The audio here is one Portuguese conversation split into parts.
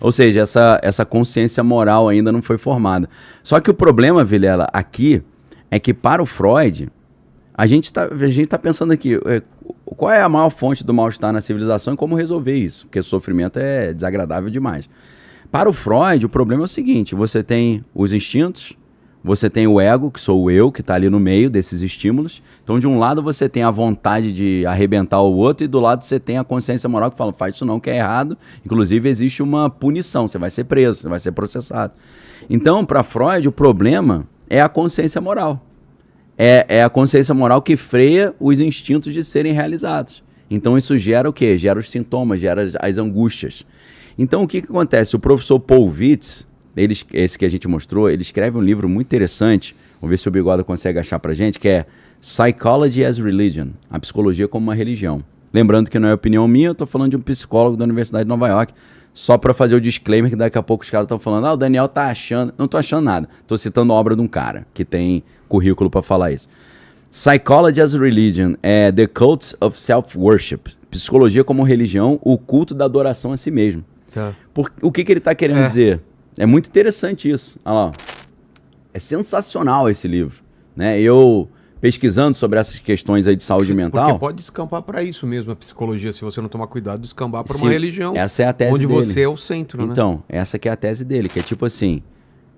Ou seja, essa consciência moral ainda não foi formada. Só que o problema, Vilela, aqui, é que para o Freud, a gente tá pensando aqui, qual é a maior fonte do mal-estar na civilização e como resolver isso? Porque sofrimento é desagradável demais. Para o Freud, o problema é o seguinte, você tem os instintos, você tem o ego, que sou o eu, que está ali no meio desses estímulos. Então, de um lado, você tem a vontade de arrebentar o outro e do lado você tem a consciência moral que fala, faz isso não, que é errado. Inclusive, existe uma punição, você vai ser preso, você vai ser processado. Então, para Freud, o problema é a consciência moral. É a consciência moral que freia os instintos de serem realizados. Então, isso gera o quê? Gera os sintomas, gera as angústias. Então, o que acontece? O professor Paul Vitz, esse que a gente mostrou, ele escreve um livro muito interessante, vamos ver se o Bigode consegue achar pra gente, que é Psychology as Religion, a psicologia como uma religião. Lembrando que não é opinião minha, eu tô falando de um psicólogo da Universidade de Nova York, só para fazer o disclaimer que daqui a pouco os caras estão falando, o Daniel tá achando, não tô achando nada, tô citando a obra de um cara que tem currículo para falar isso. Psychology as Religion é The Cult of Self-Worship, psicologia como religião, o culto da adoração a si mesmo. Tá. O que ele tá querendo dizer? É muito interessante isso. Olha lá. É sensacional esse livro. Né? Eu, pesquisando sobre essas questões aí de saúde mental... Porque pode descambar para isso mesmo, a psicologia, se você não tomar cuidado, descambar para uma religião. Essa é a tese onde dele. Você é o centro, né? Então, essa que é a tese dele, que é tipo assim,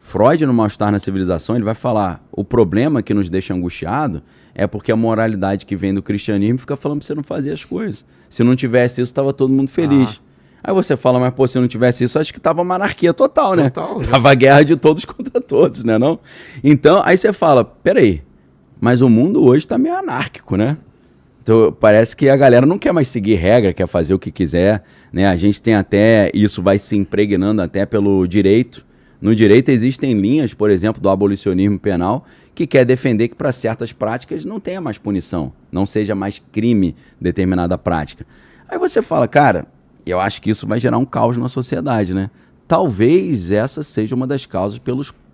Freud, no Mal-Estar na Civilização, ele vai falar, o problema que nos deixa angustiado é porque a moralidade que vem do cristianismo fica falando pra você não fazer as coisas. Se não tivesse isso, estava todo mundo feliz. Aí você fala, mas pô, se não tivesse isso, acho que tava uma anarquia total, né? Tava a guerra de todos contra todos, né, não? Então, aí você fala, peraí, mas o mundo hoje tá meio anárquico, né? Então, parece que a galera não quer mais seguir regra, quer fazer o que quiser, né? A gente tem até, isso vai se impregnando até pelo direito. No direito existem linhas, por exemplo, do abolicionismo penal, que quer defender que para certas práticas não tenha mais punição, não seja mais crime determinada prática. Aí você fala, cara... Eu acho que isso vai gerar um caos na sociedade, né? Talvez essa seja uma das causas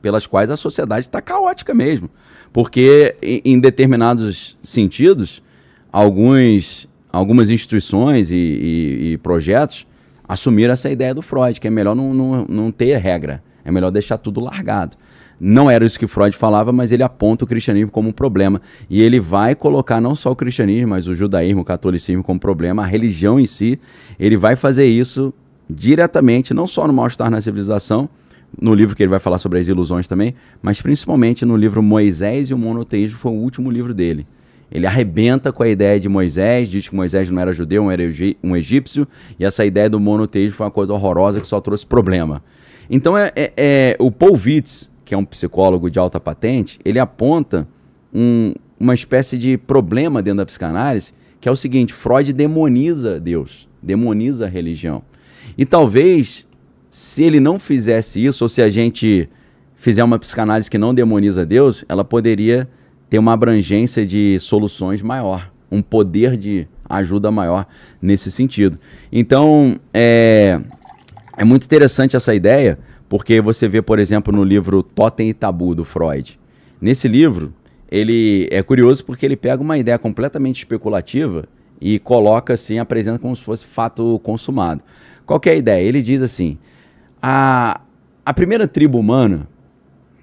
pelas quais a sociedade está caótica mesmo. Porque, em determinados sentidos, algumas instituições e projetos assumiram essa ideia do Freud, que é melhor não ter regra, é melhor deixar tudo largado. Não era isso que Freud falava, mas ele aponta o cristianismo como um problema. E ele vai colocar não só o cristianismo, mas o judaísmo, o catolicismo como problema, a religião em si. Ele vai fazer isso diretamente, não só no Mal-Estar na Civilização, no livro que ele vai falar sobre as ilusões também, mas principalmente no livro Moisés e o Monoteísmo, foi o último livro dele. Ele arrebenta com a ideia de Moisés, diz que Moisés não era judeu, era um egípcio, e essa ideia do monoteísmo foi uma coisa horrorosa que só trouxe problema. Então o Paul Vitz, que é um psicólogo de alta patente, ele aponta uma espécie de problema dentro da psicanálise, que é o seguinte, Freud demoniza Deus, demoniza a religião. E talvez, se ele não fizesse isso, ou se a gente fizer uma psicanálise que não demoniza Deus, ela poderia ter uma abrangência de soluções maior, um poder de ajuda maior nesse sentido. Então, é muito interessante essa ideia, porque você vê, por exemplo, no livro Totem e Tabu, do Freud. Nesse livro, ele é curioso porque ele pega uma ideia completamente especulativa e coloca assim, apresenta como se fosse fato consumado. Qual que é a ideia? Ele diz assim, a primeira tribo humana,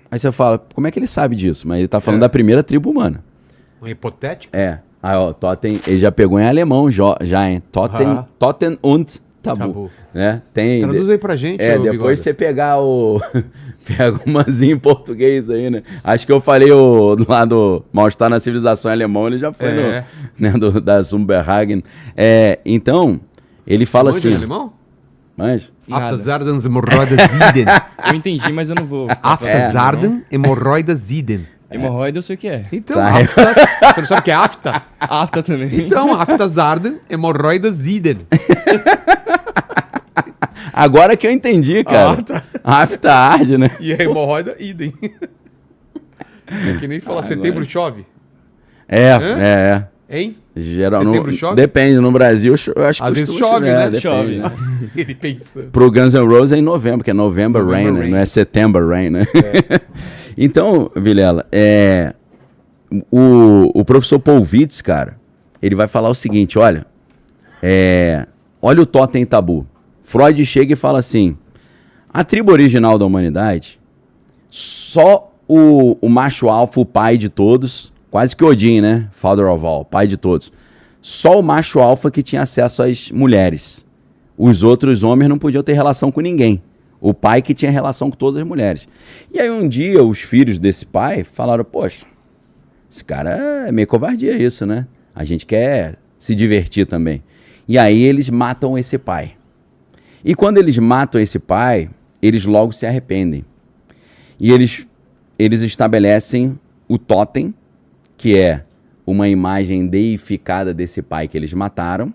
aí você fala, como é que ele sabe disso? Mas ele está falando da primeira tribo humana. Um hipotético? Aí, ó, Totem, ele já pegou em alemão já, hein? Totem und Tabu. Né? Traduz aí pra gente. Depois Bigode. você pegar pega umazinho em português aí, né? Acho que eu falei lá do Mal-Estar na Civilização Alemão, ele já foi da Zumberhagen. Então, ele fala assim... alemão? Mas... Afterzarden hemorroidas Iden. Eu entendi, mas eu não vou... Afterzarden hemorroidas Iden. Hemorroida eu sei o que é. Então, você não sabe o que é afta? Afta também. Então, Afterzarden hemorroidas Iden. Agora que eu entendi, cara. Afta arde, né? E a hemorroida idem. É que nem falar setembro chove. Hein? Geral, setembro chove? Depende, no Brasil eu acho que às vezes chove, né? Depende, chove, né? Ele pensando. Pro Guns N' Roses é em novembro, que é November Rain, né? Não é September Rain, né? Então, Vilela, o professor Paul Vitz, cara, ele vai falar o seguinte, olha o Totem e Tabu. Freud chega e fala assim, A tribo original da humanidade, só o macho alfa, o pai de todos, quase que Odin, né? Father of all, pai de todos. Só o macho alfa que tinha acesso às mulheres. Os outros homens não podiam ter relação com ninguém. O pai que tinha relação com todas as mulheres. E aí um dia os filhos desse pai falaram, poxa, esse cara é meio covardia isso, né? A gente quer se divertir também. E aí eles matam esse pai. E quando eles matam esse pai, eles logo se arrependem. E eles estabelecem o totem, que é uma imagem deificada desse pai que eles mataram,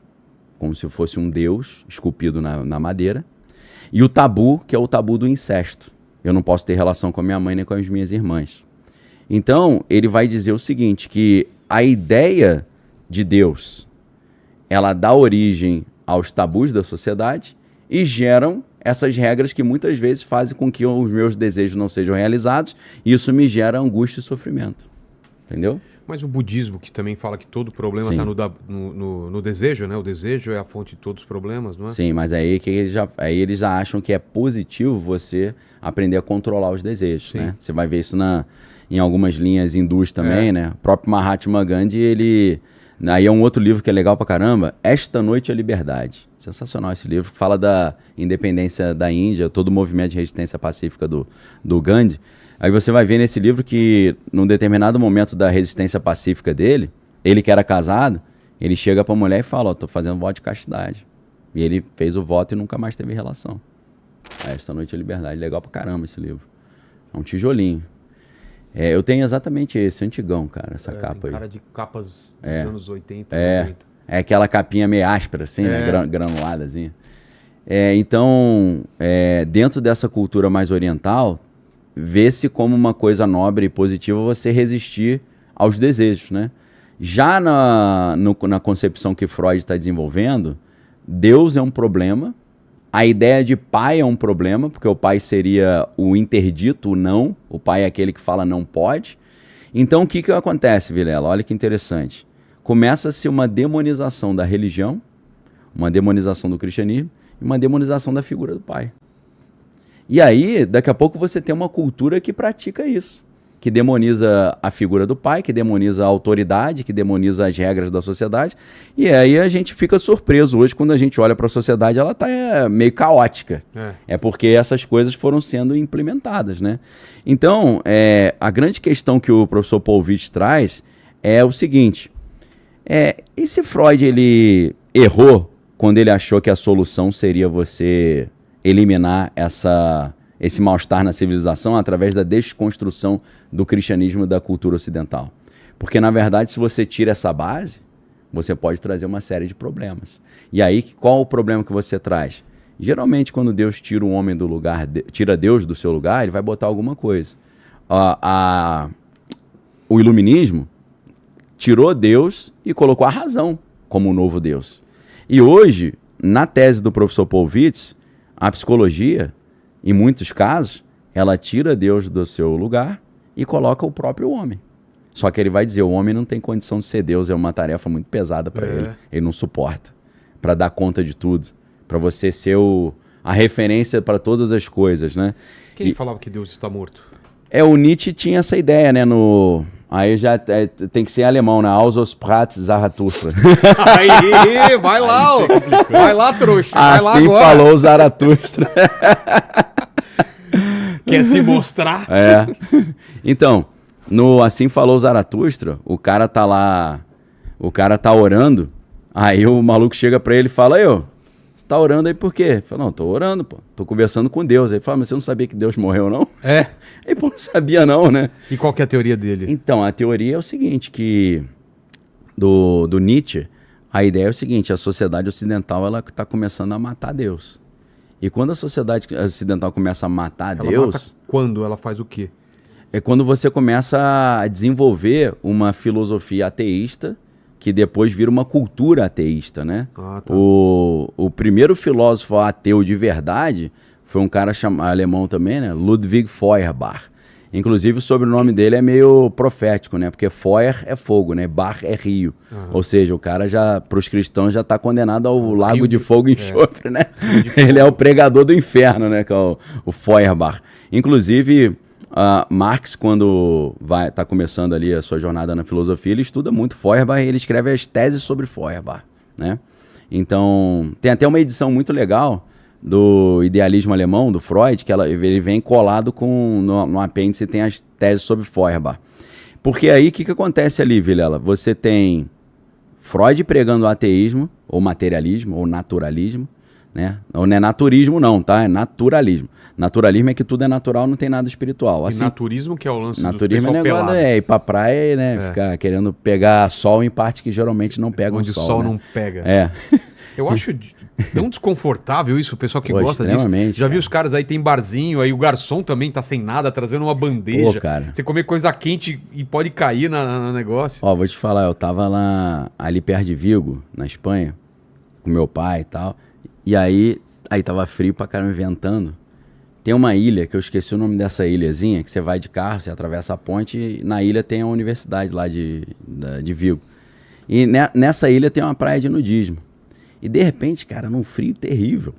como se fosse um deus esculpido na madeira. E o tabu, que é o tabu do incesto. Eu não posso ter relação com a minha mãe nem com as minhas irmãs. Então, ele vai dizer o seguinte, que a ideia de Deus, ela dá origem aos tabus da sociedade e geram essas regras que muitas vezes fazem com que os meus desejos não sejam realizados e isso me gera angústia e sofrimento. Entendeu? Mas o budismo, que também fala que todo problema está no desejo, né? O desejo é a fonte de todos os problemas, não é? Sim, mas aí eles já acham que é positivo você aprender a controlar os desejos, né? Você vai ver isso em algumas linhas hindus também, né? O próprio Mahatma Gandhi, aí é um outro livro que é legal pra caramba, Esta Noite é Liberdade. Sensacional esse livro, que fala da independência da Índia, todo o movimento de resistência pacífica do Gandhi. Aí você vai ver nesse livro que, num determinado momento da resistência pacífica dele, ele que era casado, ele chega pra mulher e fala, ó, tô fazendo voto de castidade. E ele fez o voto e nunca mais teve relação. Esta Noite é Liberdade. Legal pra caramba esse livro. É um tijolinho. Eu tenho exatamente esse, antigão, cara, essa capa tem aí. cara de capas dos anos 80, 90. É aquela capinha meio áspera, assim, né? Granuladazinha. Então, dentro dessa cultura mais oriental, vê-se como uma coisa nobre e positiva você resistir aos desejos, né? Já na concepção que Freud está desenvolvendo, Deus é um problema, a ideia de pai é um problema, porque o pai seria o interdito, o não, o pai é aquele que fala não pode. Então o que acontece, Vilela? Olha que interessante. Começa-se uma demonização da religião, uma demonização do cristianismo e uma demonização da figura do pai. E aí, daqui a pouco você tem uma cultura que pratica isso, que demoniza a figura do pai, que demoniza a autoridade, que demoniza as regras da sociedade. E aí a gente fica surpreso hoje quando a gente olha para a sociedade, ela está meio caótica. É porque essas coisas foram sendo implementadas, né? Então, a grande questão que o professor Polvitch traz é o seguinte, e se Freud ele errou quando ele achou que a solução seria você eliminar esse mal-estar na civilização através da desconstrução do cristianismo e da cultura ocidental? Porque, na verdade, se você tira essa base, você pode trazer uma série de problemas. E aí, qual o problema que você traz? Geralmente, quando Deus tira um homem do lugar, tira Deus do seu lugar, ele vai botar alguma coisa. O iluminismo tirou Deus e colocou a razão como um novo Deus. E hoje, na tese do professor Polvitch, a psicologia, em muitos casos, ela tira Deus do seu lugar e coloca o próprio homem. Só que ele vai dizer, o homem não tem condição de ser Deus, é uma tarefa muito pesada para ele. Ele não suporta. Para dar conta de tudo. Para você ser a referência para todas as coisas, né? Quem falava que Deus está morto? O Nietzsche tinha essa ideia, né? Aí já tem que ser alemão, né? Aussprat Zarathustra. Aí, vai lá, ó. Vai lá, trouxa. Vai lá assim agora. Falou Zarathustra. Quer se mostrar? Então, no Assim Falou Zarathustra, o cara tá lá, o cara tá orando, aí o maluco chega pra ele e fala, você tá orando aí por quê? Ele fala, não, tô orando, pô, tô conversando com Deus. Aí ele fala, mas você não sabia que Deus morreu, não? Ele, pô, não sabia não, né? E qual que é a teoria dele? Então, a teoria é o seguinte, que do Nietzsche, a ideia é o seguinte, a sociedade ocidental, ela tá começando a matar Deus. E quando a sociedade ocidental começa a matar Deus... Mata quando? Ela faz o quê? É quando você começa a desenvolver uma filosofia ateísta que depois vira uma cultura ateísta, né? Tá. O primeiro filósofo ateu de verdade foi um cara alemão também, né? Ludwig Feuerbach. Inclusive, o sobrenome dele é meio profético, né? Porque Feuer é fogo, né? Bar é rio. Ou seja, o cara já, para os cristãos, já está condenado ao lago de fogo e enxofre, né? Ele é o pregador do inferno, né? Que é o Feuerbach. Inclusive, Marx, quando tá começando ali a sua jornada na filosofia, ele estuda muito Feuerbach e ele escreve as teses sobre Feuerbach, né? Então, tem até uma edição muito legal do Idealismo Alemão, do Freud, que ele vem colado no apêndice, tem as teses sobre Feuerbach. Porque aí, o que acontece ali, Vilela? Você tem Freud pregando o ateísmo, ou materialismo, ou naturalismo, né? Não é naturismo não, tá? É naturalismo. Naturalismo é que tudo é natural, não tem nada espiritual. Assim, e naturismo que é o lance naturismo do pessoal negócio pelado. Ir pra praia, né? Ficar querendo pegar sol em parte que geralmente não pega onde o sol, o sol né? não pega. É. Eu acho tão desconfortável isso, o pessoal que gosta disso. Já vi os caras aí, tem barzinho, aí o garçom também tá sem nada, trazendo uma bandeja. Pô, cara. Você comer coisa quente e pode cair no negócio. Ó, vou te falar, eu tava lá, ali perto de Vigo, na Espanha, com meu pai e tal, e aí tava frio pra caramba, ventando. Tem uma ilha, que eu esqueci o nome dessa ilhazinha, que você vai de carro, você atravessa a ponte, e na ilha tem a universidade lá de Vigo. E nessa ilha tem uma praia de nudismo. E de repente, cara, num frio terrível,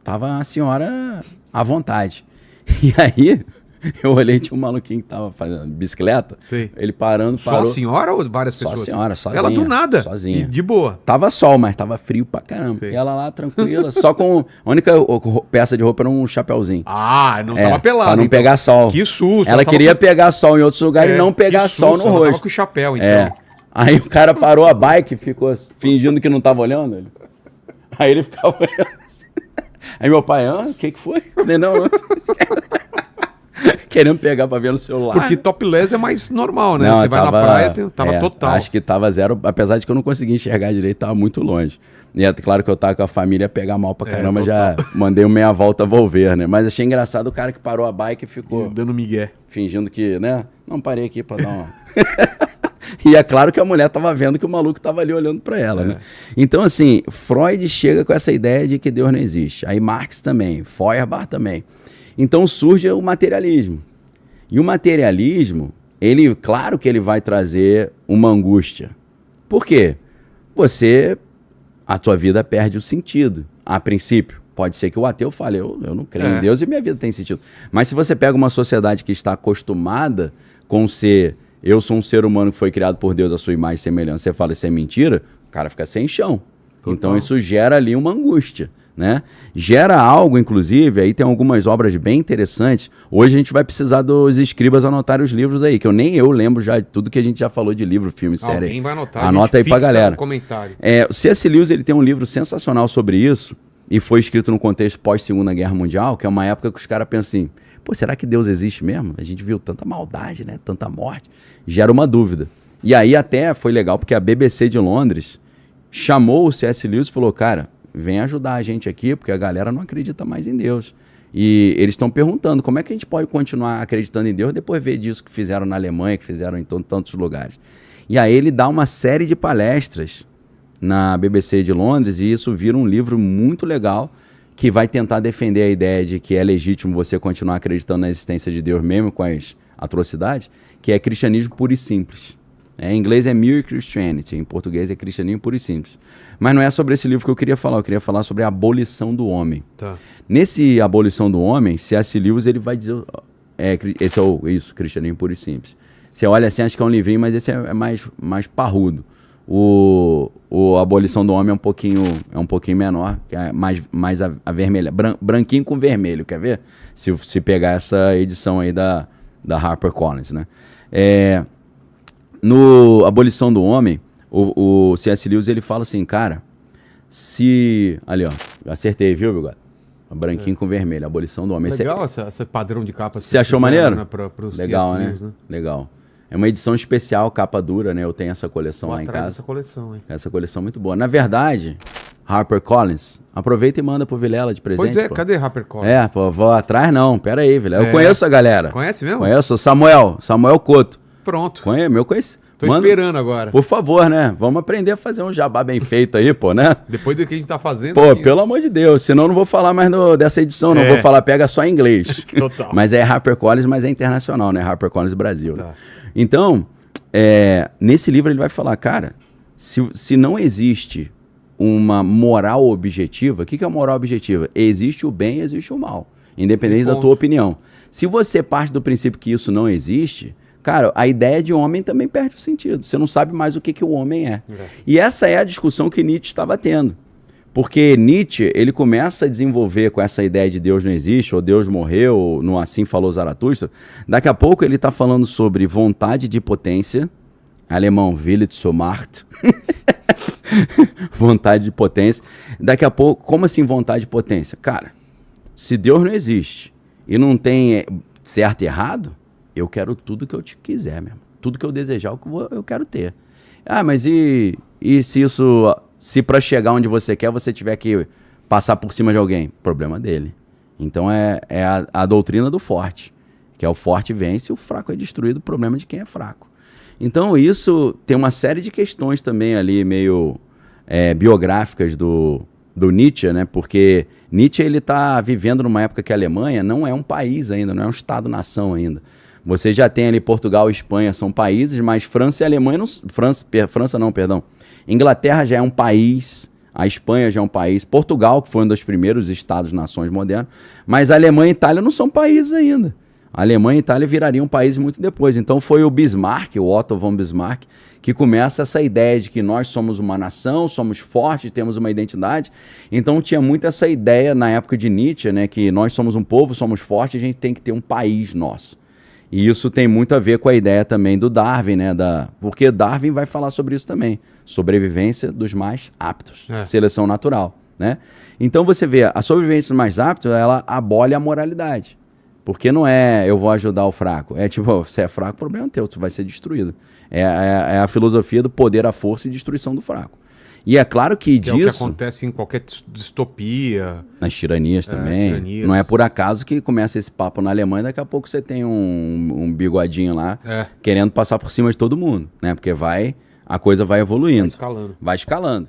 tava a senhora à vontade. E aí, eu olhei, tinha um maluquinho que tava fazendo bicicleta. Sim. Ele parou. Só a senhora ou várias pessoas? Só a senhora, sozinha. Ela do nada? Sozinha. E de boa? Tava sol, mas tava frio pra caramba. Sim. E ela lá, tranquila, só com... A única peça de roupa era um chapéuzinho. Ah, não tava pelado. Pra não então. pegar sol. Que susto. Ela queria pegar sol em outros lugares e não pegar sol no ela rosto. tava com o chapéu, então. É. Aí o cara parou a bike e ficou fingindo que não tava olhando. Aí ele ficava olhando assim. Aí meu pai, o que foi? Não. Querendo pegar pra ver no celular. Porque topless é mais normal, né? Não, você vai na praia, tava total. Acho que tava zero, apesar de que eu não conseguia enxergar direito, tava muito longe. E é claro que eu tava com a família, pegar mal pra caramba, já mandei uma meia volta a volver, né? Mas achei engraçado o cara que parou a bike e ficou... dando migué. Fingindo que, né? Não, parei aqui pra dar uma... E é claro que a mulher tava vendo que o maluco tava ali olhando pra ela, né? Então, assim, Freud chega com essa ideia de que Deus não existe. Aí Marx também, Feuerbach também. Então surge o materialismo. E o materialismo, claro que ele vai trazer uma angústia. Por quê? A tua vida perde o sentido, a princípio. Pode ser que o ateu fale, eu não creio em Deus e minha vida tem sentido. Mas se você pega uma sociedade que está acostumada com eu sou um ser humano que foi criado por Deus à sua imagem e semelhança, você fala isso é mentira, o cara fica sem chão. Total. Então isso gera ali uma angústia, né? Gera algo, inclusive, aí tem algumas obras bem interessantes. Hoje a gente vai precisar dos escribas anotarem os livros aí, que nem eu lembro já de tudo que a gente já falou de livro, filme, série. Alguém vai anotar. Anota aí pra galera. No comentário. O C.S. Lewis, ele tem um livro sensacional sobre isso, e foi escrito no contexto pós-Segunda Guerra Mundial, que é uma época que os caras pensam assim, será que Deus existe mesmo? A gente viu tanta maldade, né? Tanta morte. Gera uma dúvida. E aí até foi legal, porque a BBC de Londres chamou o C.S. Lewis e falou, cara, vem ajudar a gente aqui, porque a galera não acredita mais em Deus. E eles estão perguntando, como é que a gente pode continuar acreditando em Deus depois ver disso que fizeram na Alemanha, que fizeram em tantos lugares. E aí ele dá uma série de palestras na BBC de Londres, e isso vira um livro muito legal, que vai tentar defender a ideia de que é legítimo você continuar acreditando na existência de Deus mesmo com as atrocidades, que é cristianismo puro e simples. Em inglês é Mere Christianity, em português é cristianismo puro e simples. Mas não é sobre esse livro que eu queria falar sobre a abolição do homem. Tá. Nesse Abolição do Homem, C.S. Lewis ele vai dizer, esse é isso, cristianismo puro e simples. Você olha assim, acho que é um livrinho, mas esse é mais parrudo. O Abolição do Homem é um pouquinho menor, que é mais avermelha, branquinho com vermelho, quer ver? Se pegar essa edição aí da HarperCollins, né? No Abolição do Homem, o C.S. Lewis ele fala assim, cara, ali ó, eu acertei, viu, Bigode? Branquinho com vermelho, Abolição do Homem. Legal esse padrão de capa. Você achou maneiro? Né, legal, né? Lewis, né? Legal. É uma edição especial, capa dura, né? Eu tenho essa coleção lá em casa. Essa coleção, hein? Essa coleção é muito boa. Na verdade, HarperCollins, aproveita e manda pro Vilela de presente. Pois é, pô. Cadê HarperCollins? Vou atrás não, pera aí, Vilela. Eu conheço a galera. Conhece mesmo? Conheço, Samuel Couto. Pronto. Tô esperando agora. Por favor, né? Vamos aprender a fazer um jabá bem feito aí, pô, né? Depois do que a gente tá fazendo. Pô, aqui, pelo amor de Deus. Senão eu não vou falar mais dessa edição, não. Vou falar, pega só em inglês. Total. Mas é HarperCollins, mas é internacional, né? HarperCollins Brasil. Tá. Né? Então, nesse livro ele vai falar, cara, se não existe uma moral objetiva, o que é a moral objetiva? Existe o bem e existe o mal, independente da tua opinião. Se você parte do princípio que isso não existe, cara, a ideia de homem também perde o sentido. Você não sabe mais o que o homem é. E essa é a discussão que Nietzsche estava tendo. Porque Nietzsche, ele começa a desenvolver com essa ideia de Deus não existe, ou Deus morreu, ou no Assim Falou Zaratustra. Daqui a pouco ele está falando sobre vontade de potência, alemão, Wille zur Macht. Vontade de potência. Daqui a pouco, como assim vontade de potência? Cara, se Deus não existe e não tem certo e errado, eu quero tudo que eu te quiser mesmo. Tudo que eu desejar, eu quero ter. Ah, mas e se para chegar onde você quer, você tiver que passar por cima de alguém? Problema dele. Então é a doutrina do forte, que é o forte vence e o fraco é destruído, o problema de quem é fraco. Então isso tem uma série de questões também ali meio biográficas do Nietzsche, né? Porque Nietzsche ele está vivendo numa época que a Alemanha não é um país ainda, não é um Estado-nação ainda. Você já tem ali Portugal e Espanha são países, mas França e Alemanha não... França não, perdão. Inglaterra já é um país, a Espanha já é um país, Portugal, que foi um dos primeiros Estados-nações modernos, mas a Alemanha e Itália não são países ainda. A Alemanha e Itália virariam países muito depois. Então foi o Bismarck, o Otto von Bismarck, que começa essa ideia de que nós somos uma nação, somos fortes, temos uma identidade. Então tinha muito essa ideia na época de Nietzsche, né, que nós somos um povo, somos fortes, a gente tem que ter um país nosso. E isso tem muito a ver com a ideia também do Darwin, né? Porque Darwin vai falar sobre isso também. Sobrevivência dos mais aptos. Seleção natural, né? Então você vê, a sobrevivência dos mais aptos, ela abole a moralidade. Porque não é eu vou ajudar o fraco. É tipo, você é fraco, o problema é teu, tu vai ser destruído. É a filosofia do poder à força e destruição do fraco. E é claro que disso... é o que acontece em qualquer distopia. Nas tiranias também. Não é por acaso que começa esse papo na Alemanha, daqui a pouco você tem um bigodinho lá querendo passar por cima de todo mundo, né? Porque a coisa vai evoluindo. Vai escalando. Vai escalando.